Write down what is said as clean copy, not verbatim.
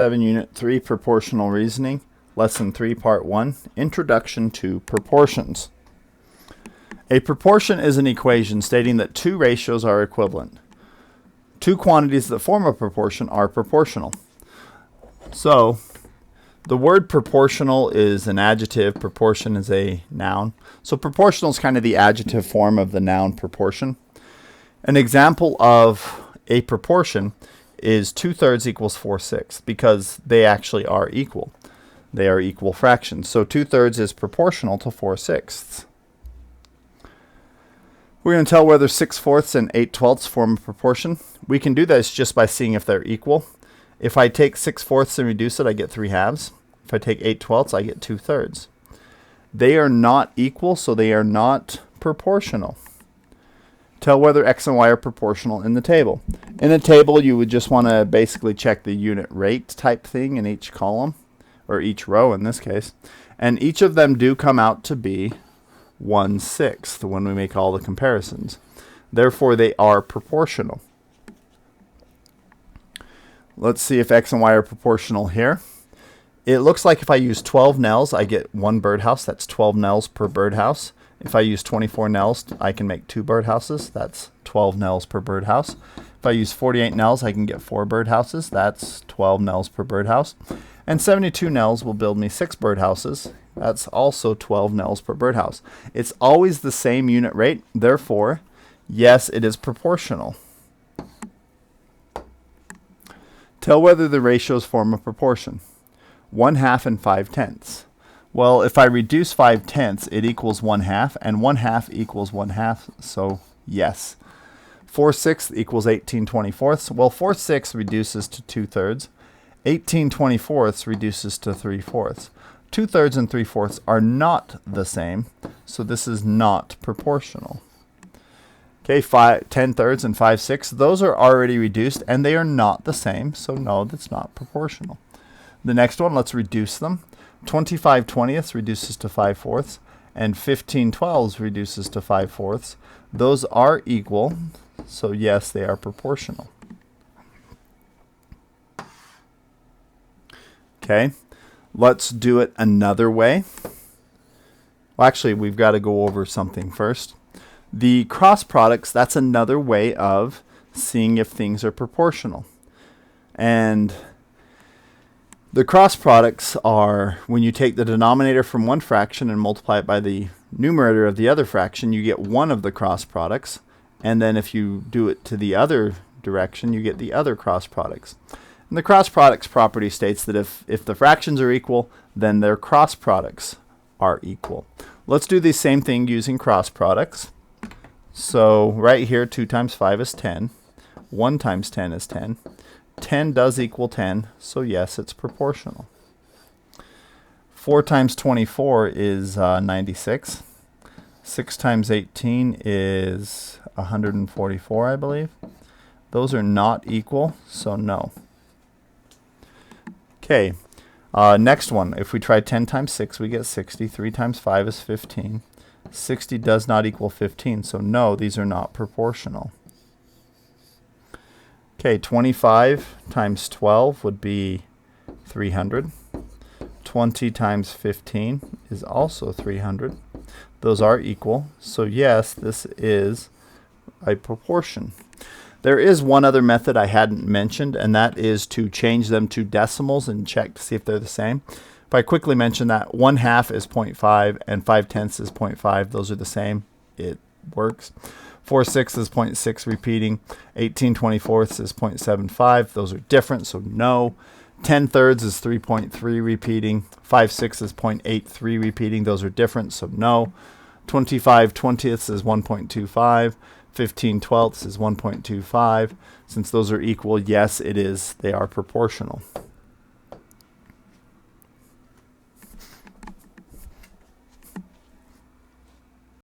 7, Unit 3, Proportional Reasoning, Lesson 3, Part 1, Introduction to Proportions. A proportion is an equation stating that two ratios are equivalent. Two quantities that form a proportion are proportional. So, the word proportional is an adjective, proportion is a noun. So proportional is kind of the adjective form of the noun proportion. An example of a proportion is 2/3 equals 4/6 because they actually are equal. They are equal fractions. So 2/3 is proportional to 4/6. We're going to tell whether 6/4 and 8/12 form a proportion. We can do this just by seeing if they're equal. If I take 6/4 and reduce it, I get 3/2. If I take 8/12, I get 2/3. They are not equal, so they are not proportional. Tell whether x and y are proportional in the table. In a table, you would just want to basically check the unit rate type thing in each column, or each row in this case. And each of them do come out to be 1/6 when we make all the comparisons. Therefore, they are proportional. Let's see if x and y are proportional here. It looks like if I use 12 nails, I get one birdhouse. That's 12 nails per birdhouse. If I use 24 nails, I can make 2 birdhouses. That's 12 nails per birdhouse. If I use 48 nails, I can get 4 birdhouses. That's 12 nails per birdhouse. And 72 nails will build me 6 birdhouses. That's also 12 nails per birdhouse. It's always the same unit rate. Therefore, yes, it is proportional. Tell whether the ratios form a proportion. 1/2 and 5/10. Well, if I reduce 5/10, it equals 1/2, and 1/2 equals 1/2, so yes. 4/6 equals 18/24. Well, 4/6 reduces to 2/3. 18/24 reduces to 3/4. 2/3 and 3/4 are not the same, so this is not proportional. Okay, 10/3 and 5/6, those are already reduced, and they are not the same, so no, that's not proportional. The next one, let's reduce them. 25/20 reduces to 5/4, and 15/12 reduces to 5/4. Those are equal, so yes, they are proportional. Okay, let's do it another way. Well, actually, we've got to go over something first. The cross products, that's another way of seeing if things are proportional. And the cross products are when you take the denominator from one fraction and multiply it by the numerator of the other fraction, you get one of the cross products. And then if you do it to the other direction, you get the other cross products. And the cross products property states that if the fractions are equal, then their cross products are equal. Let's do the same thing using cross products. So right here, 2 times 5 is 10. 1 times 10 is 10. 10 does equal 10, so yes, it's proportional. 4 times 24 is 96. 6 times 18 is 144, I believe. Those are not equal, so no. Okay, next one. If we try 10 times 6, we get 60. 3 times 5 is 15. 60 does not equal 15, so no, these are not proportional. Okay, 25 times 12 would be 300. 20 times 15 is also 300. Those are equal, so yes, this is a proportion. There is one other method I hadn't mentioned, and that is to change them to decimals and check to see if they're the same. If I quickly mention that 1/2 is 0.5 and 5/10 is 0.5, those are the same, it works. 4/6 is 0.6 repeating. 18/24 is 0.75. Those are different, so no. 10/3 is 3.3 repeating. 5/6 is 0.83 repeating. Those are different, so no. 25/20 is 1.25. 15/12 is 1.25. Since those are equal, yes, it is. They are proportional.